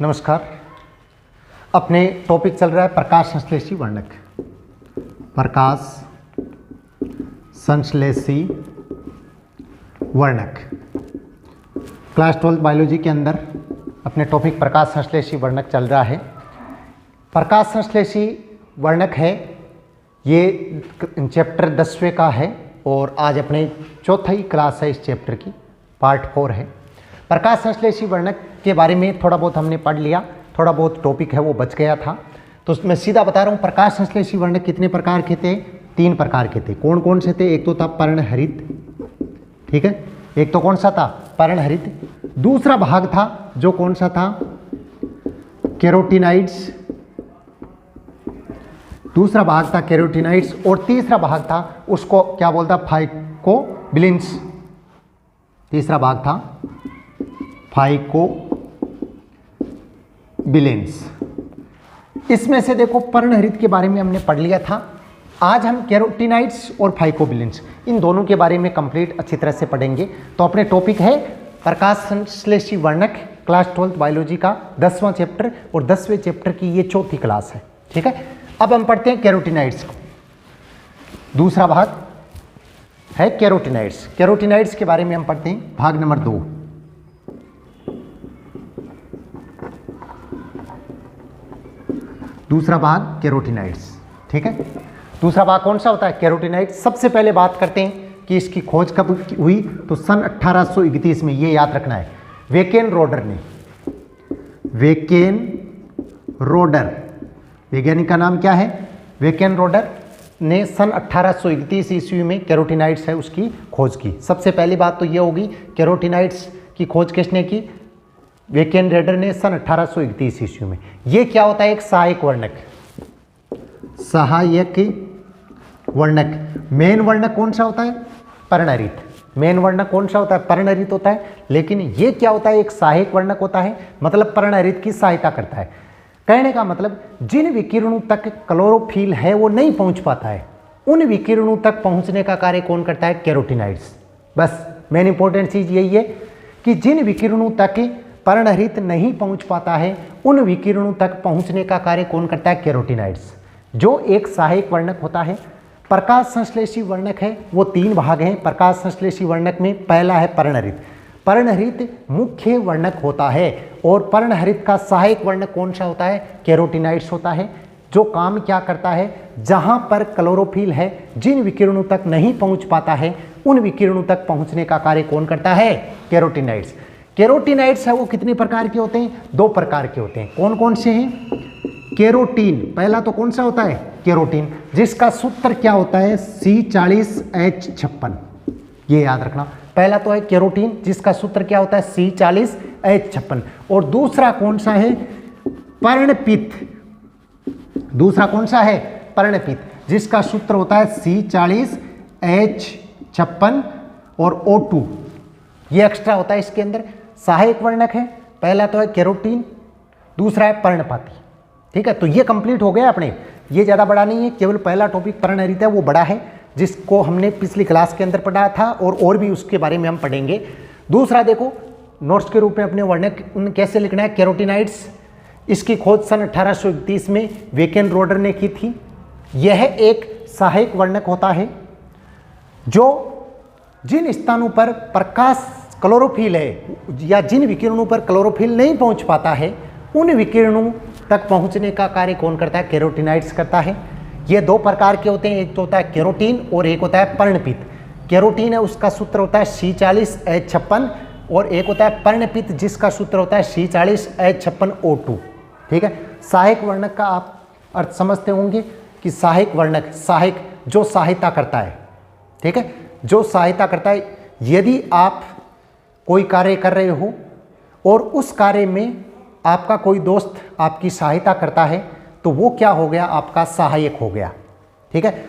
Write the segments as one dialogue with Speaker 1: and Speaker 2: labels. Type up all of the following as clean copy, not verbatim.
Speaker 1: नमस्कार। अपने टॉपिक चल रहा है प्रकाश संश्लेषी वर्णक। प्रकाश संश्लेषी वर्णक क्लास 12 बायोलॉजी के अंदर अपने टॉपिक प्रकाश संश्लेषी वर्णक चल रहा है। प्रकाश संश्लेषी वर्णक है ये चैप्टर 10वें का है और आज अपने चौथी क्लास है इस चैप्टर की, पार्ट 4 है। प्रकाश संश्लेषी वर्णक के बारे में थोड़ा बहुत हमने पढ़ लिया, थोड़ा बहुत टॉपिक है वो बच गया था, तो मैं सीधा बता रहा हूँ। प्रकाश संश्लेषी वर्णक कितने प्रकार के थे? 3 प्रकार के थे। कौन कौन से थे? एक तो था पर्णहरित, ठीक है, एक तो कौन सा था? पर्णहरित। दूसरा भाग था जो कौन सा था? कैरोटीनाइड्स। दूसरा भाग था कैरोटीनाइड्स और तीसरा भाग था उसको क्या बोलता? फाइकोबिलिन्स। तीसरा भाग था फाइकोबिलिन्स। इसमें से देखो पर्णहरित के बारे में हमने पढ़ लिया था। आज हम कैरोटीनाइड्स और फाइकोबिलिन्स इन दोनों के बारे में कंप्लीट अच्छी तरह से पढ़ेंगे। तो अपने टॉपिक है प्रकाश संश्लेषी वर्णक, क्लास 12 बायोलॉजी का 10वां चैप्टर और 10वें चैप्टर की ये चौथी क्लास है, ठीक है। अब हम पढ़ते हैं कैरोटीनाइड्स को। दूसरा भाग है कैरोटीनाइड्स। कैरोटीनाइड्स के बारे में हम पढ़ते हैं भाग नंबर 2। दूसरा भाग कैरोटीनाइड्स, ठीक है। दूसरा भाग कौन सा होता है? कैरोटीनाइड्स। सबसे पहले बात करते हैं कि इसकी खोज कब हुई, तो सन 1831 में, ये याद रखना है। वेकेन रोडर ने, वेकेन रोडर, वैज्ञानिक का नाम क्या है? वेकेन रोडर ने सन 1831 ईस्वी में कैरोटीनाइड्स है उसकी खोज की। सबसे पहली बात तो ये होगी, कैरोटीनाइड्स की खोज किसने की? वेकेन रोडर ने सन 1831 ईस्वी में। ये क्या होता है? एक सहायक वर्णक। सहायक वर्णक। मेन वर्णक कौन सा होता है? पर्णहरित। मेन वर्णक कौन सा होता है? पर्णहरित होता है। लेकिन ये क्या होता है? एक सहायक वर्णक होता है, मतलब पर्णहरित की सहायता करता है। कहने का मतलब जिन विकिरणों तक क्लोरोफिल है वो नहीं पहुंच पाता है, उन विकिरणों तक पहुंचने का कार्य कौन करता है? कैरोटीनाइड्स। बस मेन इंपॉर्टेंट चीज यही है कि जिन विकिरणों तक पर्णहरित नहीं पहुंच पाता है, उन विकिरणों तक पहुंचने का कार्य कौन करता है? कैरोटीनाइड्स, जो एक सहायक वर्णक होता है। प्रकाश संश्लेषी वर्णक है वो 3 भाग हैं प्रकाश संश्लेषी वर्णक में। पहला है पर्णहरित। पर्णहरित मुख्य वर्णक होता है और पर्णहरित का सहायक वर्णक कौन सा होता है? कैरोटीनाइड्स होता है, जो काम क्या करता है? जहां पर क्लोरोफिल है, जिन विकिरणों तक नहीं पहुंच पाता है, उन विकिरणों तक पहुंचने का कार्य कौन करता है? कैरोटीनाइड्स। कैरोटीनाइड्स है वो कितने प्रकार के होते हैं? 2 प्रकार के होते हैं। कौन कौन से हैं? कैरोटीन। पहला तो कौन सा होता है? कैरोटीन, जिसका सूत्र क्या होता है? C40H56। ये याद रखना। पहला तो है कैरोटीन, जिसका सूत्र क्या होता है? C40H56। और दूसरा कौन सा है? पर्णपित। दूसरा कौन सा है? पर्णपित, जिसका सूत्र होता है C40H56 और O2। ये एक्स्ट्रा होता है इसके अंदर। सहायक वर्णक है, पहला तो है कैरोटीन, दूसरा है पर्णपाती, ठीक है। तो ये कंप्लीट हो गया अपने। ये ज़्यादा बड़ा नहीं है, केवल पहला टॉपिक पर्णहरित है वो बड़ा है, जिसको हमने पिछली क्लास के अंदर पढ़ा था और भी उसके बारे में हम पढ़ेंगे। दूसरा देखो, नोट्स के रूप में अपने वर्णक कैसे लिखना है। कैरोटीनाइड्स, इसकी खोज सन 1831 में वेकेन रोडर ने की थी। यह एक सहायक वर्णक होता है जो जिन स्थानों पर प्रकाश क्लोरोफिल है या जिन विकिरणों पर क्लोरोफिल नहीं पहुंच पाता है, उन विकिरणों तक पहुंचने का कार्य कौन करता है? कैरोटीनाइड्स करता है। ये 2 प्रकार के होते हैं, एक तो होता है कैरोटीन और एक होता है पर्णपित। कैरोटीन है उसका सूत्र होता है C40H56 और एक होता है पर्णपित, जिसका सूत्र होता है C40H56O2, ठीक है। सहायक वर्णक का आप अर्थ समझते होंगे कि सहायक वर्णक, सहायक जो सहायता करता है, ठीक है, जो सहायता करता है। यदि आप कोई कार्य कर रहे हो और उस कार्य में आपका कोई दोस्त आपकी सहायता करता है, तो वो क्या हो गया? आपका सहायक हो गया, ठीक है।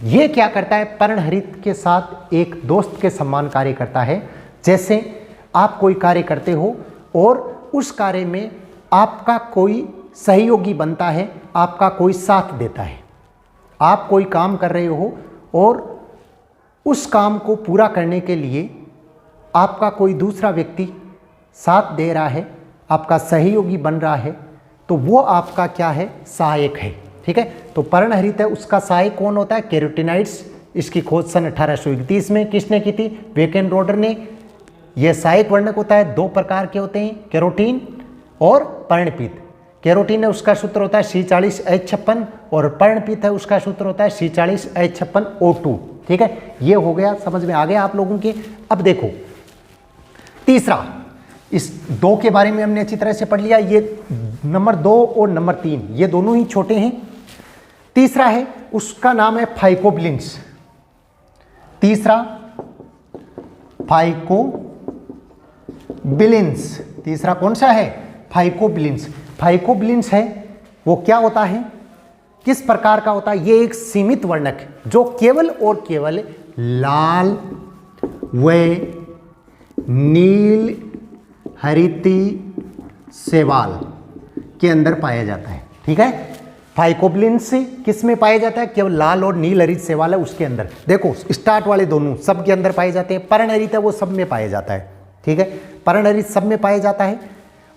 Speaker 1: ये क्या करता है? पर्णहरित के साथ एक दोस्त के समान कार्य करता है। जैसे आप कोई कार्य करते हो और उस कार्य में आपका कोई सहयोगी बनता है, आपका कोई साथ देता है। आप कोई काम कर रहे हो और उस काम को पूरा करने के लिए आपका कोई दूसरा व्यक्ति साथ दे रहा है, आपका सहयोगी बन रहा है तो वो आपका क्या है, सहायक है। ठीक है, तो पर्णहरित है, उसका सहायक कौन होता है, कैरोटीनाइड्स। इसकी खोज सन 1831 में किसने की थी, वेकेनरोडर ने। यह सहायक वर्णक होता है, दो प्रकार के होते हैं, कैरोटीन और पर्णपित। कैरोटीन है उसका सूत्र होता है C40H56 और पर्णपित है उसका सूत्र होता है C40H56O2। ठीक है, ये हो गया, समझ में आ गया आप लोगों के। अब देखो तीसरा, इस दो के बारे में हमने अच्छी तरह से पढ़ लिया। ये नंबर 2 और नंबर 3 ये दोनों ही छोटे हैं। तीसरा है, उसका नाम है फाइकोबिलिन्स। तीसरा फाइकोबिलिन्स, तीसरा कौन सा है, फाइकोबिलिन्स। फाइकोबिलिन्स है वो क्या होता है, किस प्रकार का होता है, ये एक सीमित वर्णक जो केवल और केवल लाल व नील हरिती शैवाल के अंदर पाया जाता है। ठीक है, फाइकोबिलिन्स किस में पाया जाता है, केवल लाल और नील हरित शैवाल है उसके अंदर। देखो स्टार्ट वाले दोनों सब के अंदर पाए जाते हैं, पर्णहरित है वो सब में पाया जाता है। ठीक है, पर्णहरित सब में पाया जाता है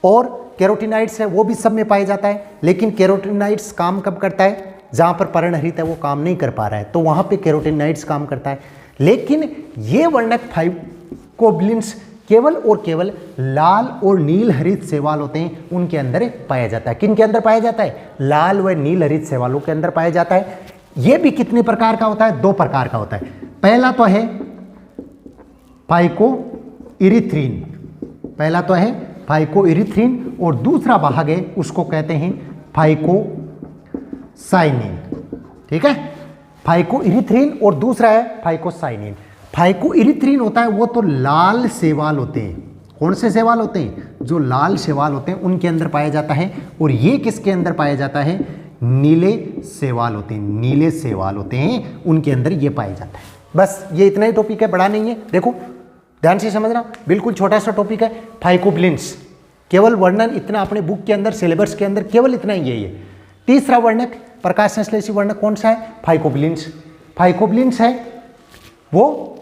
Speaker 1: और कैरोटीनाइड्स है वो भी सब में पाया जाता है। लेकिन कैरोटीनाइड्स काम कब करता है, जहाँ पर पर्णहरित है वो काम नहीं कर पा रहा है तो वहाँ पे कैरोटीनाइड्स काम करता है। लेकिन ये वर्णक फाइकोबिलिन्स केवल और केवल लाल और नील हरित शैवाल होते हैं उनके अंदर पाया जाता है। किन के अंदर पाया जाता है, लाल व नील हरित शैवालों के अंदर पाया जाता है। ये भी कितने प्रकार का होता है, 2 प्रकार का होता है। पहला तो है फाइकोइरिथ्रिन, पहला तो है फाइकोइरिथ्रिन और दूसरा भाग है उसको कहते हैं फाइकोसाइनिन। ठीक है, फाइकोइरिथ्रिन और दूसरा है फाइकोसाइनिन। फाइकोइरिथ्रिन होता है वो तो लाल शैवाल होते हैं। कौन से शैवाल होते हैं, जो लाल शैवाल होते हैं उनके अंदर पाया जाता है। और ये किसके अंदर पाया जाता है, नीले शैवाल होते हैं, नीले शैवाल होते हैं उनके अंदर ये पाया जाता है। बस ये इतना ही टॉपिक है, बड़ा नहीं है। देखो ध्यान से समझना, बिल्कुल छोटा सा टॉपिक है फाइकोबिलिन्स। केवल वर्णन इतना अपने बुक के अंदर, सिलेबस के अंदर केवल इतना ही है। ये तीसरा वर्णक, प्रकाश संश्लेषी वर्णक कौन सा है, फाइकोबिलिन्स। फाइकोबिलिन्स है वो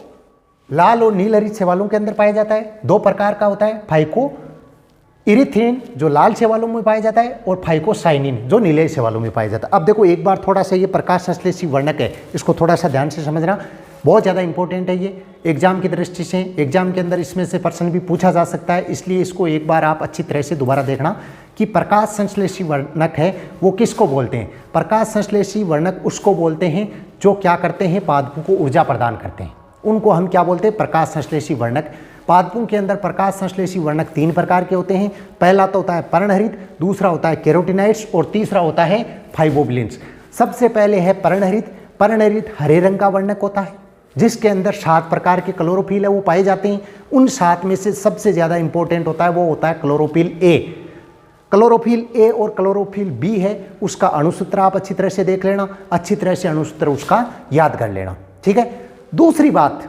Speaker 1: लाल और नील हरित शैवालों के अंदर पाया जाता है। 2 प्रकार का होता है, फाइकोइरिथ्रिन जो लाल शैवालों में पाया जाता है और फाइकोसाइनिन जो नीले शैवालों में पाया जाता है। अब देखो एक बार थोड़ा सा ये प्रकाश संश्लेषी वर्णक है, इसको थोड़ा सा ध्यान से समझना, बहुत ज़्यादा इंपॉर्टेंट है ये एग्जाम की दृष्टि से। एग्जाम के अंदर इसमें से प्रश्न भी पूछा जा सकता है, इसलिए इसको एक बार आप अच्छी तरह से दोबारा देखना कि प्रकाश संश्लेषी वर्णक है वो किसको बोलते हैं। प्रकाश संश्लेषी वर्णक उसको बोलते हैं जो क्या करते हैं, पादपों को ऊर्जा प्रदान करते हैं, उनको हम क्या बोलते हैं, प्रकाश संश्लेषी वर्णक। पादपों के अंदर प्रकाश संश्लेषी वर्णक 3 प्रकार के होते हैं। पहला तो होता है पर्णहरित, दूसरा होता है कैरोटीनाइड्स और तीसरा होता है फाइकोबिलिन्स। सबसे पहले है पर्णहरित। पर्णहरित हरे रंग का वर्णक होता है जिसके अंदर 7 प्रकार के क्लोरोफिल है वो पाए जाते हैं। उन 7 में से सबसे ज़्यादा इंपॉर्टेंट होता है वो होता है क्लोरोफिल ए। क्लोरोफिल ए और क्लोरोफिल बी है, उसका अणुसूत्र आप अच्छी तरह से देख लेना, अच्छी तरह से अणुसूत्र उसका याद कर लेना। ठीक है, दूसरी बात,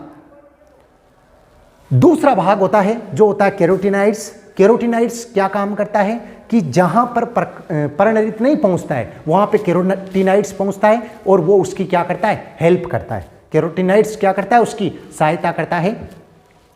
Speaker 1: दूसरा भाग होता है जो होता है कैरोटीनाइड्स। कैरोटीनाइड्स क्या काम करता है कि जहां पर पर्णहरित नहीं पहुंचता है वहां पे कैरोटीनाइड्स पहुंचता है और वो उसकी क्या करता है, हेल्प करता है। कैरोटीनाइड्स क्या करता है, उसकी सहायता करता है।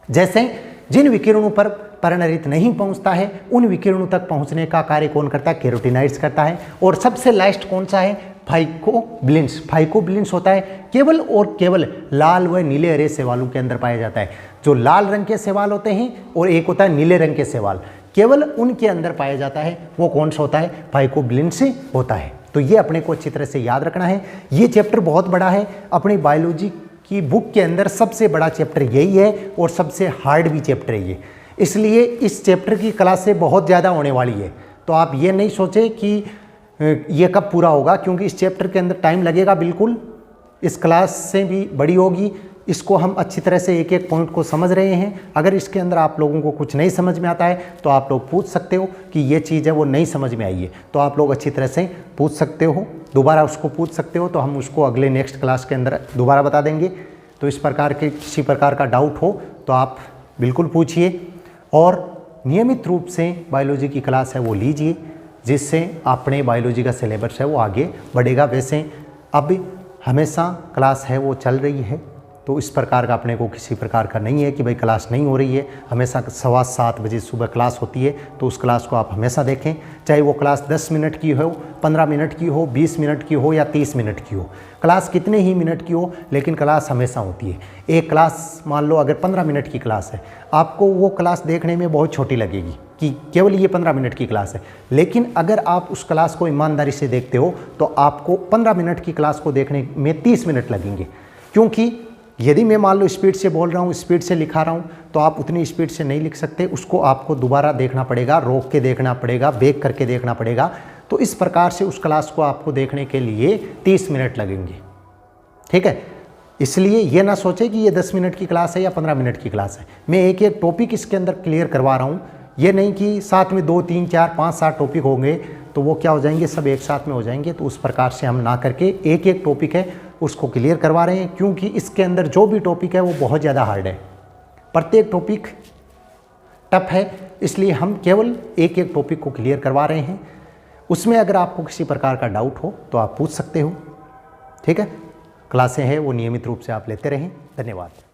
Speaker 1: जैसे जिन विकिरणों पर पर्णहरित नहीं पहुंचता है उन विकिरणों तक पहुंचने का कार्य कौन करता है, कैरोटीनाइड्स करता है। और सबसे लास्ट कौन सा है, फाइकोबिलिन्स। फाइकोबिलिन्स होता है केवल और केवल लाल व नीले हरे शैवालों के अंदर पाया जाता है। जो लाल रंग के शैवाल होते हैं और एक होता है नीले रंग के शैवाल, केवल उनके अंदर पाया जाता है, वो कौन सा होता है, फाइकोबिलिन्स होता है। तो ये अपने को अच्छी तरह से याद रखना है। ये चैप्टर बहुत बड़ा है, अपनी बायोलॉजी की बुक के अंदर सबसे बड़ा चैप्टर यही है और सबसे हार्ड भी चैप्टर है ये, इसलिए इस चैप्टर की क्लासें बहुत ज़्यादा होने वाली है। तो आप ये नहीं सोचें कि ये कब पूरा होगा, क्योंकि इस चैप्टर के अंदर टाइम लगेगा बिल्कुल। इस क्लास से भी बड़ी होगी, इसको हम अच्छी तरह से एक एक पॉइंट को समझ रहे हैं। अगर इसके अंदर आप लोगों को कुछ नहीं समझ में आता है तो आप लोग पूछ सकते हो कि ये चीज़ है वो नहीं समझ में आई है, तो आप लोग अच्छी तरह से पूछ सकते हो, दोबारा उसको पूछ सकते हो, तो हम उसको अगले नेक्स्ट क्लास के अंदर दोबारा बता देंगे। तो इस प्रकार के किसी प्रकार का डाउट हो तो आप बिल्कुल पूछिए और नियमित रूप से बायोलॉजी की क्लास है वो लीजिए, जिससे अपने बायोलॉजी का सिलेबस है वो आगे बढ़ेगा। वैसे अब हमेशा क्लास है वो चल रही है, तो इस प्रकार का अपने को किसी प्रकार का नहीं है कि भाई क्लास नहीं हो रही है। हमेशा 7:15 बजे सुबह क्लास होती है, तो उस क्लास को आप हमेशा देखें, चाहे वो क्लास 10 मिनट की हो, 15 मिनट की हो, 20 मिनट की हो या 30 मिनट की हो। क्लास कितने ही मिनट की हो, लेकिन क्लास हमेशा होती है। एक क्लास मान लो अगर 15 मिनट की क्लास है, आपको वो क्लास देखने में बहुत छोटी लगेगी कि केवल ये 15 मिनट की क्लास है, लेकिन अगर आप उस क्लास को ईमानदारी से देखते हो तो आपको 15 मिनट की क्लास को देखने में 30 मिनट लगेंगे। क्योंकि यदि मैं मान लो स्पीड से बोल रहा हूँ, स्पीड से लिखा रहा हूँ, तो आप उतनी स्पीड से नहीं लिख सकते, उसको आपको दोबारा देखना पड़ेगा, रोक के देखना पड़ेगा, बैक करके देखना पड़ेगा। तो इस प्रकार से उस क्लास को आपको देखने के लिए 30 मिनट लगेंगे, ठीक है। इसलिए ये ना सोचे कि ये 10 मिनट की क्लास है या 15 मिनट की क्लास है। मैं एक एक टॉपिक इसके अंदर क्लियर करवा रहा हूँ, ये नहीं कि साथ में 2, 3, 4, 5, 7 टॉपिक होंगे तो वो क्या हो जाएंगे, सब एक साथ में हो जाएंगे। तो उस प्रकार से हम ना करके एक एक टॉपिक है उसको क्लियर करवा रहे हैं, क्योंकि इसके अंदर जो भी टॉपिक है वो बहुत ज़्यादा हार्ड है, प्रत्येक टॉपिक टफ है, इसलिए हम केवल एक एक टॉपिक को क्लियर करवा रहे हैं। उसमें अगर आपको किसी प्रकार का डाउट हो तो आप पूछ सकते हो, ठीक है। क्लासें हैं वो नियमित रूप से आप लेते रहें। धन्यवाद।